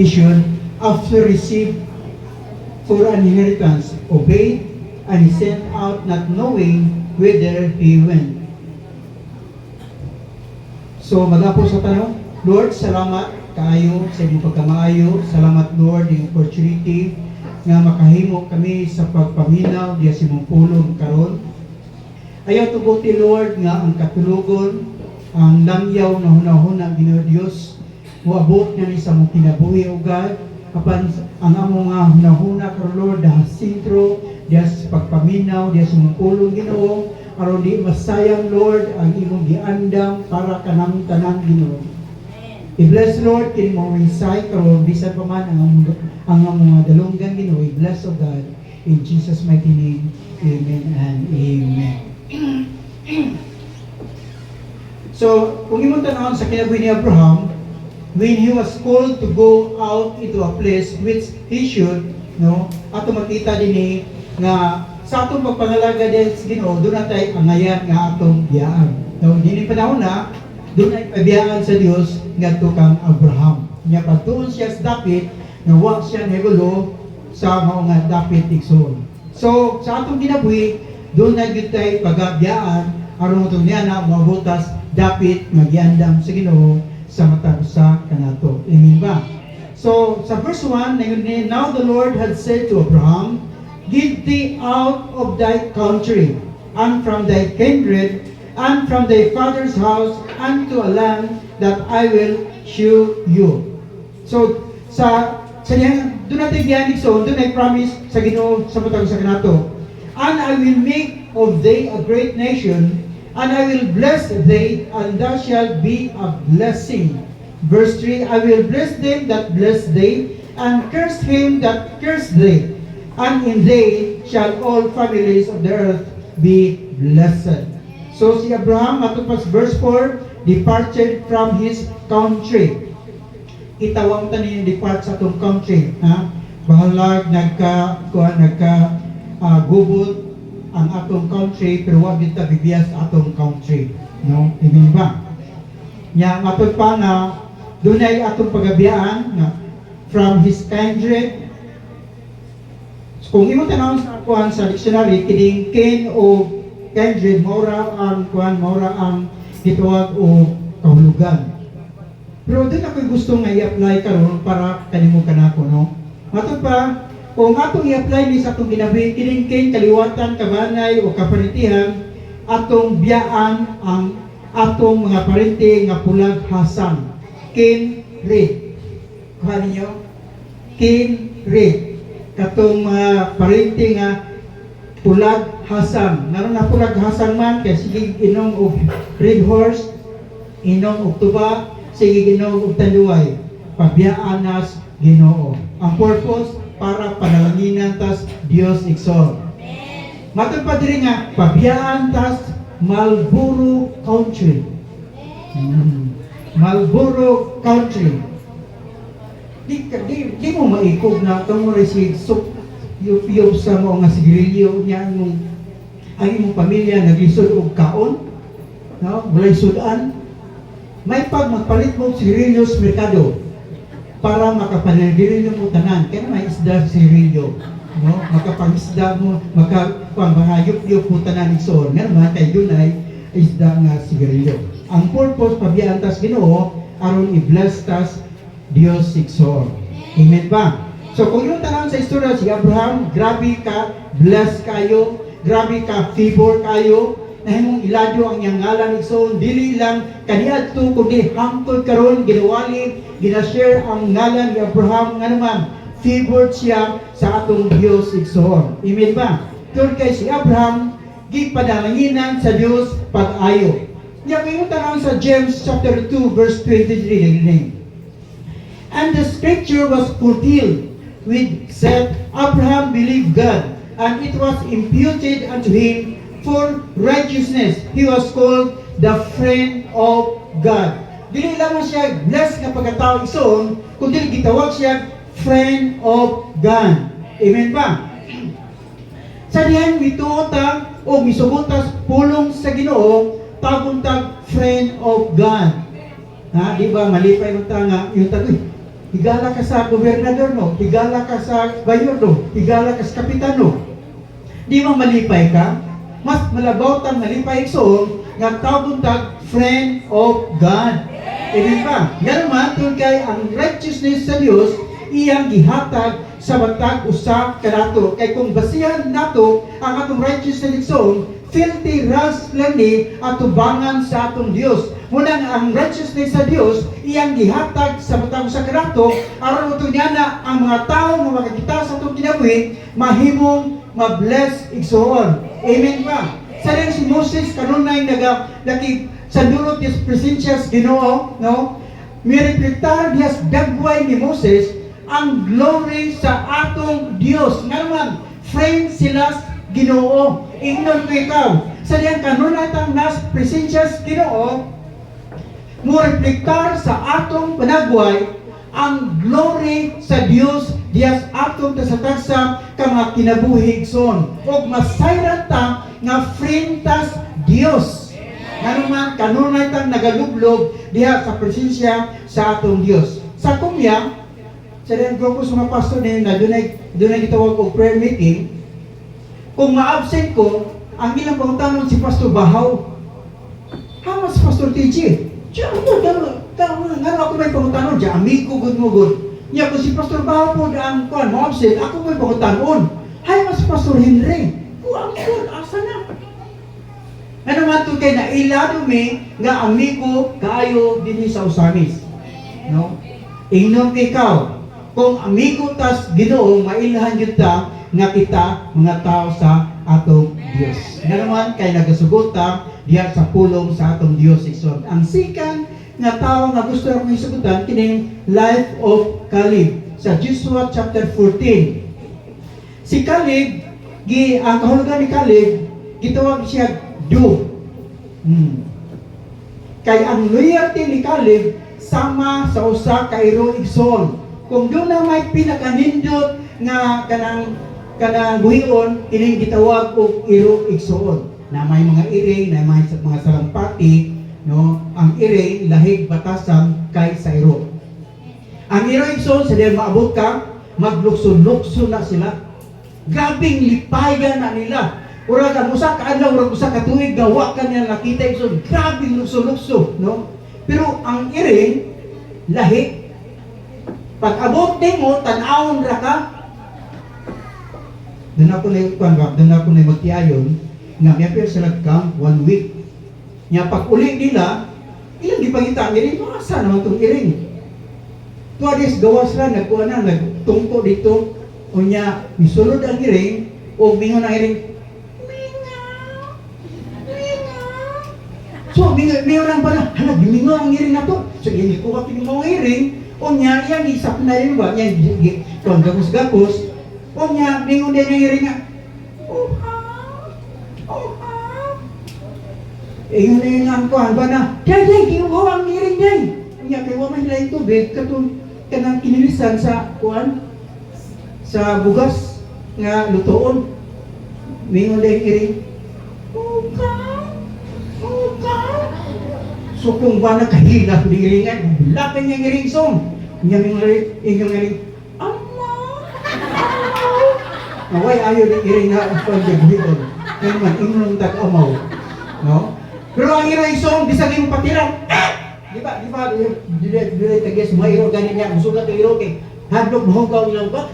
should, after receive for an inheritance, obeyed, and he sent out not knowing whither he went. So, magapo sa tanong, Lord, salamat kaayo sa inyong pagkamaayo. Salamat, Lord, yung opportunity nga makahimo kami sa pagpaminaw diya sa imong pulong karon. Ayaw tuguti, Lord, nga ang katulugon, ang langyaw na hunahuna Ginoo Dios, moabot nga ni sa mong kinabuhi o God, kapan ang among nga hunahuna karon, Lord, dahil sintro diya sa pagpaminaw diya sa imong pulong Ginoo, aron di masayang, Lord, ang imong giandam para kanang tanang Ginoo. I-bless, Lord, kin mo insight karon bisan pa man ang mga dalunggan Ginoo. I-bless, O God, in Jesus' mighty name. Amen and amen. So, kung imong tanawon sa kinabuhi ni Abraham, when he was called to go out into a place which he should, no, ato makita dinhi nga sa atong pagpangalaga din sa Ginoo, doon natay angayan nga atong biyaan. No, dinhi panahon na doon ay pabiyaan sa Dios ngadto kang Abraham. Nya pagtuon siya sa dapit, nga wa siya negulo sa mao nga dapit igsoon. So sa atong kinabuhi, doon na gyud tay pagabiyaan aron utong niya na mabutas dapit magiandam sa Ginoo sa matag sa kanato. Amen ba? So sa verse 1, now the Lord had said to Abraham, "Get thee out of thy country and from thy kindred and from thy father's house unto a land that I will show you." So sa diyan doon natin giyanig so doon ay promise sa Ginoo sa matag sa kanato. "And I will make of thee a great nation, and I will bless thee, and thou shalt be a blessing." Verse 3, "I will bless them that bless thee, and curse him that curse thee, and in thee shall all families of the earth be blessed." So si Abraham, matapos verse 4, departed from his country. Itawang tanin depart sa atong country. Bahalag gubot ang atong country, pero wag kita bibiyas atong country. No? Amen ba? Nya matod pa na dunay atong pagabiyaan na from his kindred. So, kung imong tanawon sa kuan sa dictionary, kining kin o kindred mora ang gituwag o kahulugan. Pero din ako gusto nga i-apply karon para kanimo kanako, no? Matod pa, kung atong i-apply ni sa atong ginabuhi, kining kin kaliwatan, kabanay o kaparentihan, atong biyaan ang atong mga parente nga pulag hasan. Kin red. Kuha ninyo? Kin red. Katong parente nga pulag hasan. Naroon na pulag hasan man, kaya sige inom og red horse, inom og tuba, sige inom og taluway. Pabiyaan nas Ginoo. Ang purpose, para panalanginan tas Dios igsoon. Matod pa diri nga pabiyaan tas Marlboro country. Marlboro country. Di mo maikog na itong receive so yup sa mga sigarilyo niya ang imong pamilya naglisod og kaon, no? Walay sudan. May magpalit mo sigarilyo sa merkado para makapanagdirin mo tanan. Kaya may isda sa sigarilyo, no? Makapangisda mo, makapangayop-yop mo tanan igsoon. Nga naman kay yun ay isda nga sigarilyo. Ang purpose pabiyaan tas Ginoo aron i-bless tas Dios igsoon. Amen ba? So kung yung tanong sa istorya si Abraham, grabe ka, bless kayo, grabe ka, favor kayo, na himong iladyo ang iyang ngalan igsoon, dili lang kaniadto kundi hangtod karon ginawali, ginashare ang ngalan ni Abraham nga naman favored siya sa atong Dios igsoon. Amen ba? Tungod kay si Abraham gipadalanginan sa Dios pag-ayo. Nya kayong tanong sa James chapter 2 verse 23 name. "And the scripture was fulfilled, which said, Abraham believed God, and it was imputed unto him for righteousness. He was called the friend of God." Dili lamang siya blessed nga pagkatao igsoon, kundi gitawag siya friend of God. Amen ba? Sa diyan mituota o misubutas pulong sa Ginoo, taguntag friend of God. Ha, di ba malipay mo ta nga yung tagoy. higala ka sa gobernador no, higala ka sa mayor no, higala ka sa kapitano. Di mo malipay ka? Mas malabaw tang malipay igsoon nga tawag friend of God. Ibig pa, nga naman kay ang righteousness sa Dios iyang gihatag sa matag usa kanato. Kay kung basihan nato ang atong righteousness igsoon, filthy rags lang ni atubangan sa atong Dios. Munang ang righteousness sa Dios iyang gihatag sa matag usa kanato aron uto niya na ang mga tawo nga makakita sa atong kinabuhi mahimong ma-bless igsoon. Amen ba? Sa rin si Moses kanunay naki sa dulot des presensyas Ginoo, no? Mirepliktar diyas dagway ni Moses ang glory sa atong Dios. Nga naman, friend sila Ginoo. Ingnon ko ikaw. Sa diyan kanunay tang nas presensyas Ginoo, mo reflektar sa atong panagway ang glory sa Dios diyas atong tasatagsa ka mga kinabuhig son. Og masayran ta nga friend tas Dios. Nanuman kanunay tang nagalublog diha sa presensya sa atong Dios. Sa kumya, sa diyan grupo sa mga pastor ni na dunay gitawag og prayer meeting. Kung ma-absent ko, ang ilang pangutanon si Pastor Bahaw. Hamas Pastor TJ. Diya ako may pangutanon diya, amigo gud mo gud. Nya kung si Pastor Bahaw po ang kuan ma-absent, ako may pangutanon. Hay mas Pastor Henry. Kuan gud asa na? Ano man to kay nailado mi nga amigo kaayo dinhi sa Usamis. No? Ingnon ikaw kung amigo tas Ginoo mailhan jud ta nga kita mga tao sa atong Dios. Nga naman kay nagasugot ta diha sa pulong sa atong Dios igsoon. Ang second nga tao nga gusto akong isugutan kining life of Caleb sa Joshua chapter 14. Si Caleb ang kahulugan ni Caleb gitawag siya Kay ang loyalty ni Caleb sama sa usa ka iro igsoon. Kung doon na may pinakanindot nga kanang buhion, ining gitawag og iro igsoon. Na may mga iring, na may mga salampati, no? Ang iring lahig batasan kay sa iro. Ang iro igsoon sa diyan maabot ka, maglukso-lukso na sila. Grabing lipayan na nila. Ura ka usa ka adlaw, ura usa ka tuig gawa ka niya nakita igsoon. Grabing lukso-lukso, no? Pero ang iring lahi pag abot nimo tan-awon ra ka. Doon ako na magtiayon nga may appear sila camp 1 week. Nya pag uli nila, ilang gipangita ang iring, asa naman itong iring. Tuwadis gawas ra, nagkuha na, nagtungko dito, o niya, misulod ang iring, o mingon ang iring, so, mingon lang pala, hala, gimingo ang iring na to. So, hindi ko kapag yung mga iring, o niya, yan, isap na rin ba, yan, kung gapos-gapos, o niya, mingon din ang iring nga, yun na yun ang kuhan ba na, day, kinuha ang iring, day. Niya, kaya wala nila yung tubig, kanang kinilisan sa kuhan, sa bugas, nga lutoon. Mingon din ang iring, so kung ba nakahila di iringan, lapin niyang iring song. Niya yung iring, Ama! Naway ayaw ng iring na pagdagwidon. Kaya man, ingnon tag-amaw. No? Pero ang iring song, di sa iyong patiran. Di ba, dili tagis, mga iro ganin niya, musugat yung iro kay hadlok mahugaw nilang ba?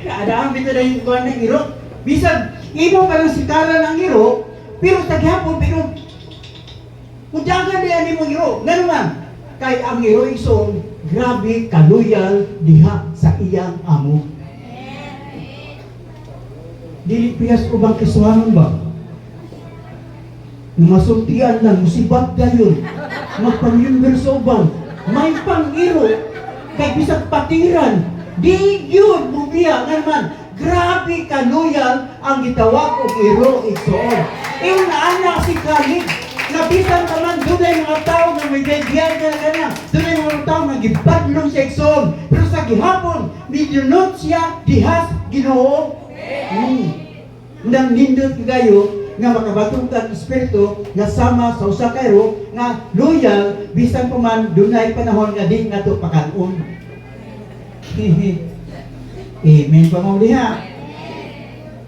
Adaan bito na yung kuhan ng iro. Bisag, imo ka lang sikaran ang iro, pero taghapon, pero mudagan niya ni mong iro. Nga naman, kay ang iro isong grabe kaluyal diha sa iyang amo. Dili piyas ubang kisuhanon ba? Masultian lang, musibat dayon. Magpamyumber sa ubang. May pang-iro. Kay bisag patiran. Di yun, bubiya. Nga naman, grabe kaluyal ang gitawag o iro igsoon. Yung naanak si Caleb. Nabisan naman, doon ay mga tao na may gaydiyan ka na. Doon ay mga tao na gibadlong sa igsoon. Pero sa gihapon, midunot siya dihas Ginoo. Nang nindot kayo, nga makabatong kang espiritu nga sama sa usa ka iro nga loyal bisan pa man dunay panahon nga di nato pakanon. Amen pa mo diha.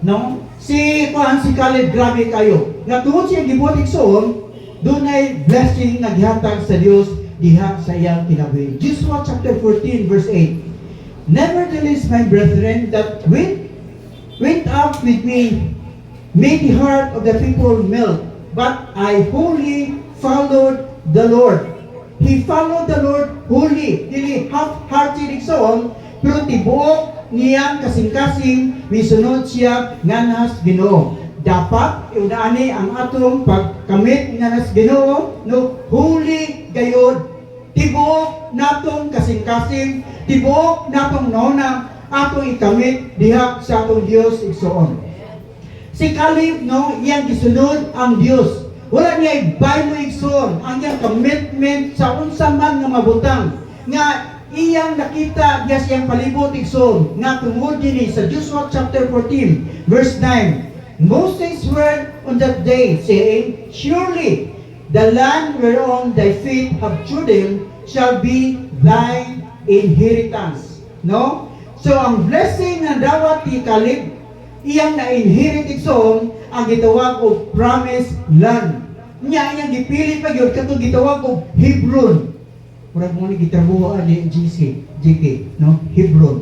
No? Si Caleb, grabe kayo. Nga tungod siya gibuhat igsoon, doon ay blessing na gihatag sa Dios diha sa iyang kinabuhi. Joshua chapter 14 verse 8. Nevertheless, my brethren, that went up with me made the heart of the people melt, but I wholly followed the Lord. He followed the Lord wholly, dili half-hearted igsoon, pero tibuok niyang kasing-kasing misunod siya nganas Ginoo. Dapat iunaani ang atong pagkamit nganas Ginoo no huli gayod. Tibuok natong kasing-kasing, tibuok natong nona atong ikamit diha sa atong Dios igsoon. Si Caleb no iyang gisunod ang Dios. Wala niya ibaylo igsoon ang iyang commitment sa unsa man nga mabutang nga iyang nakita diya siyang palibot igsoon nga tungod dinhi sa Joshua chapter 14 verse 9. Moses swore on that day saying, surely the land whereon thy feet have trodden shall be thine inheritance. No? So ang blessing na dawat ni Caleb iyang na-inherit igsoon ang gitawag og promised land. Iyang gipili pa gyud katong gitawag og Hebron. Murag mo ni gitrabuhan ni JK, no? Hebron.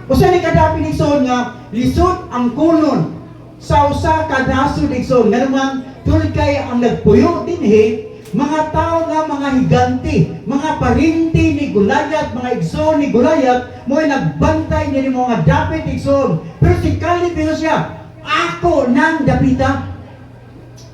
Usa ni kadapin igsoon nga lisod ang kulon sa usa ka nasod igsoon nga naman tulad kay ang nagpuyo dinhi mga tao nga mga higante, mga parinti ni Goliath, mga igsoon ni Goliath mo'y nagbantay ni mga dapit igsoon. Pero si Caleb siya, ako nang dapita.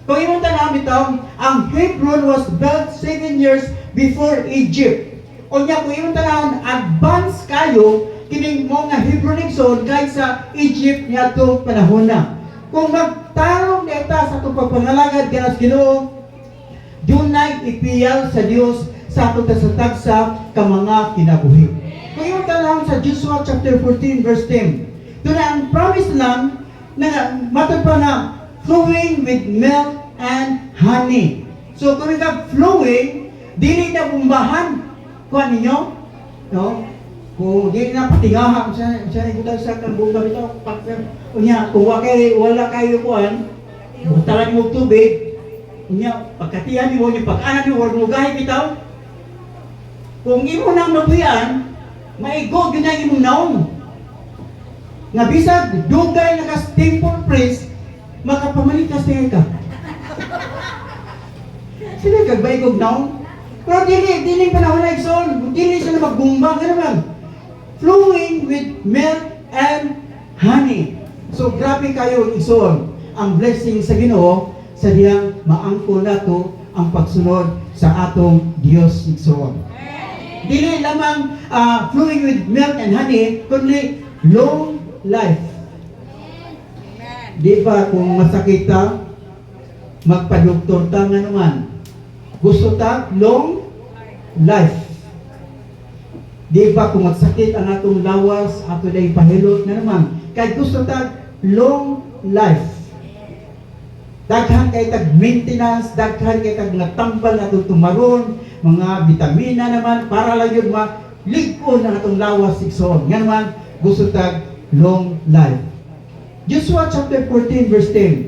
Kung imong tanawin ito, ang Hebron was built 7 years before Egypt. O niya, kung imong tanawin, advance kayo, kining mga Hebron igsoon kahit sa Egypt niya itong panahon na. Kung magtarong na ita sa itong pagpangalagad ganas Ginoo, dunay ipiyal sa Dios sa atong tasatagsa ka mga kinabuhi. Kung imong tanawin sa Joshua chapter 14 verse 10, doon ang promised land na matod pa na flowing with milk and honey. So kung ika flowing, dili na bumbahan. Kuha ninyo, no? Kung dili na patingahan, siya igutan sa kambunga ito, kung wala kayo kuhan, butalan mo tubig, pagkatihan mo, yung pag-anak mo, huwag mo gahit ito. Kung imo nang mabuyan, maigod yun ang imong naong. Nga bisag, dugay na kas temple priest, makapamalikas niya ka. Sila kagbaigog naong. Pero dili panahon na igsoon, dili sila magbumbang, ano man. Flowing with milk and honey. So grabe kayo igsoon ang blessing sa Ginoo sa diyang maangko nato ang pagsunod sa atong Dios igsoon. Dili lamang flowing with milk and honey, kundi long life. Di ba kung masakit ta, magpa-doktor ta nga naman. Gusto ta long life. Di ba kung magsakit ang atong lawas, ato na ipahilot na naman. Kahit gusto ta long life. Daghan kay tag maintenance, daghan kay tag natambal na itong tumaron, mga vitamina naman, para lang yun malig-on ang atong lawas igsoon. Nga naman, gusto tag long life. Joshua chapter 14 verse 10.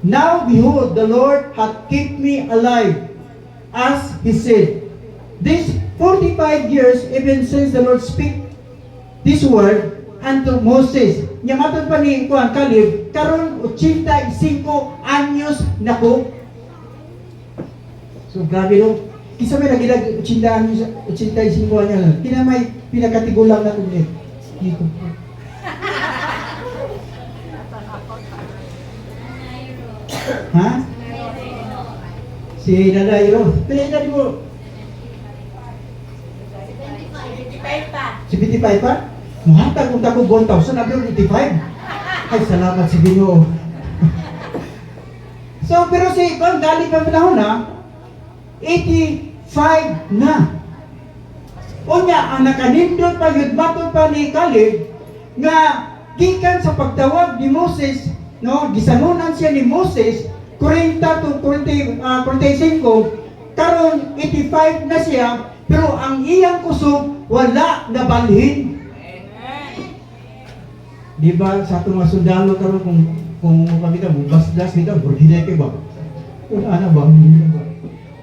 Now behold, the Lord hath kept me alive, as He said. This 45 years, even since the Lord speak this word unto Moses. Nya matod pa ni Caleb, karon 85 anyos na ko. So grabe no. Kisa may nagilag 85 anyos. Kinamay pinakatigulang na ko dito. Ha? Si Nanairo. Pilihan mo. 75 pa? Muhatag kung tako 1,000, ablo 85. Ay, salamat sa Ginoo. So, pero si kung galing pa panahon na, 85 na. Unya, ang nakanindot pa yun, matod pa ni Caleb, nga gikan sa pagtawag ni Moses, no, gisanunan siya ni Moses, 40 to 45, karon 85 na siya, pero ang iyang kusog, wala nabalhin. Di ba sa atong mga sundalo karon kung kami ka basdas kita burdina kay ba? Ana ba?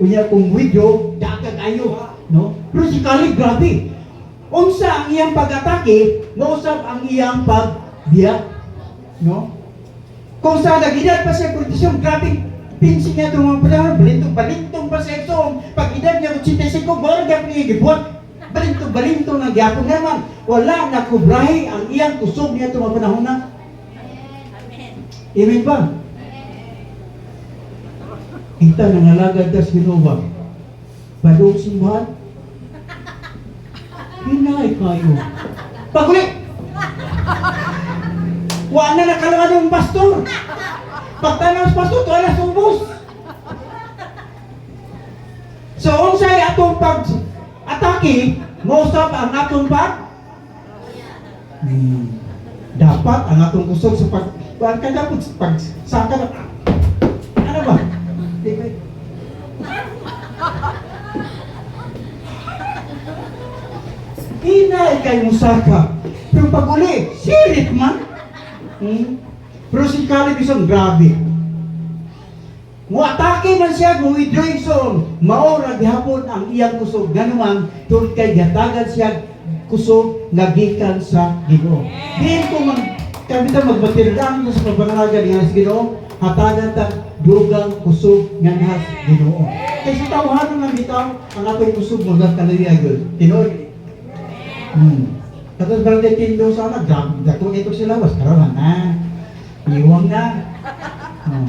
Unya kung video dagat ayo, no? Pero si Caleb grabe. Unsa ang iyang pag-atake, mausap ang iyang pagbiyak, no? Kung sa nagidad pa siya kurtisyon, grabe pinsi niya itong mga balintong pa sa eksong pag-idad niya kung 85, barga niya gibuhat. Balintong na gyapon naman. Wala na kubrahe ang iyang kusog niya itong mga panahon na. Amen ba? Kita nangalagad tas Ginoo. Padung simbahan. Hinay kayo. Paguli! Wala na nakalangan ng pastor. Pagtanaw sa pastor, ito na subos. So, unsay atong pag-atake, mausap ang atong dapat ang atong kusog sa pagsaka na. Ano ba? Hinay kay musaka. Pero pag uli, sirit man. Pero si Caleb isang grabe. Muatake man siya, mu-withdraw isong maora gihapon ang iyang kusog. Ganuman, tulad kay gatagan siya kusog nagikan sa Ginoo. Diin ko kami ta magbatirang sa pagbanalaga niya sa Ginoo, hatagan ta dugang kusog nga nahas Ginoo. Kay sa tawhanon ng bitaw, ang atong kusog mga kanaya gyud. Tinuod. Katong barangay Tindo sana, dato ito sila, was karoon na. Iwang na.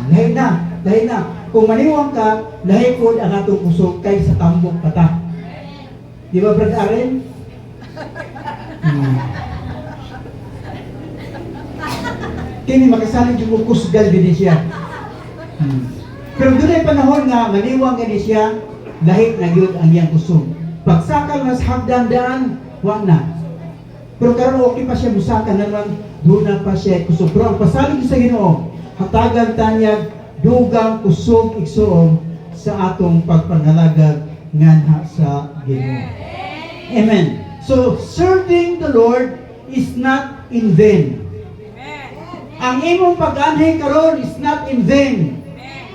Lahi na. Kung maniwang ka, lahi ko ang atong kusog kay sa tambok kata. Di ba, Brad Aren? Kini makasaling yung kusgal din siya. Pero doon ay panahon nga, maniwang gani siya, lahi na yun ang iyang kusog. Pagsakal mas hagdandaan, wag na. Pero karon okay pa siya musaka naman, doon na pa siya kusog. Pero ang pasalig sa Ginoo, hatagan tanyag dugang kusog igsoon sa atong pagpangalagad nganha sa Ginoo. Amen. So serving the Lord is not in vain. Ang imong pag-anhay karon is not in vain.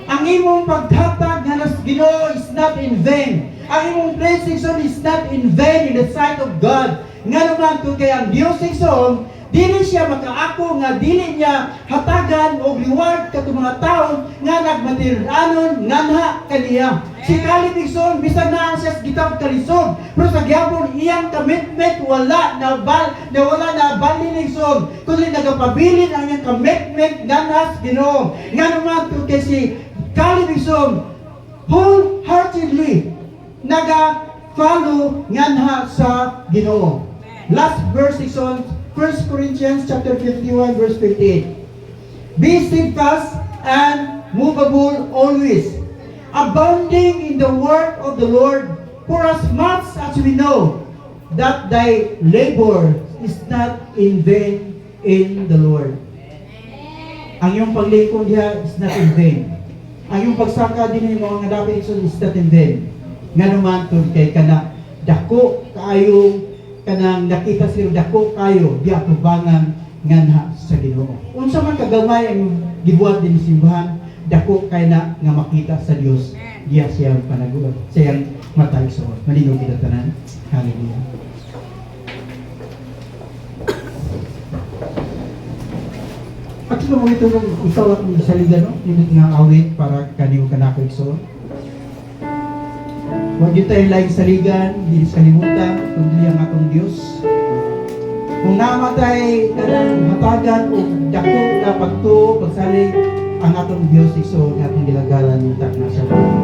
Ang imong paghatag nga sa Ginoo is not in vain. Ang imong blessing is not in vain in the sight of God. Nga naman kung kaya ang Diyos igsoon, dili siya makaako nga dili niya hatagan o reward kato mga tao nga nagmatiriranon nganha kaniya. Si Caleb igsoon bisan na siya gitawag kalisod, pero sa gyapon iyang commitment wala na balin igsoon, kundi nagapabilin ang iyang commitment nganha sa Ginoo. Nga naman kung kaya si Caleb igsoon wholeheartedly naga-follow nganha sa Ginoo. Last verse is on 1 Corinthians chapter 51 verse 58. Be steadfast and movable always, abounding in the work of the Lord, for as much as we know that thy labor is not in vain in the Lord. Ang iyong paglikod diha is not in vain. Ang iyong pagsaka din ng mga dapat is not in vain. Nga naman kay kana dako kaayong kanang nakita sila dako kayo di atubangan nganha sa Ginoo. Unsa man kagamay ang gibuhat din simbahan, dako kay na nga makita sa Dios diya siyang panaguot, siyang matagsuot. Malinaw kita tanan. Hallelujah. At ito mo ito itawag mo sa liga, no? Yung nga awit para kaniw kanako igsoon. Huwag yun tayo laging saligan, hindi kalimutan, kundi ang atong Diyos. Kung namatay na ng hatagan o dako na pagtuo, pagsalig, ang atong Diyos iso at ang gilagalan ng takna sa buhay.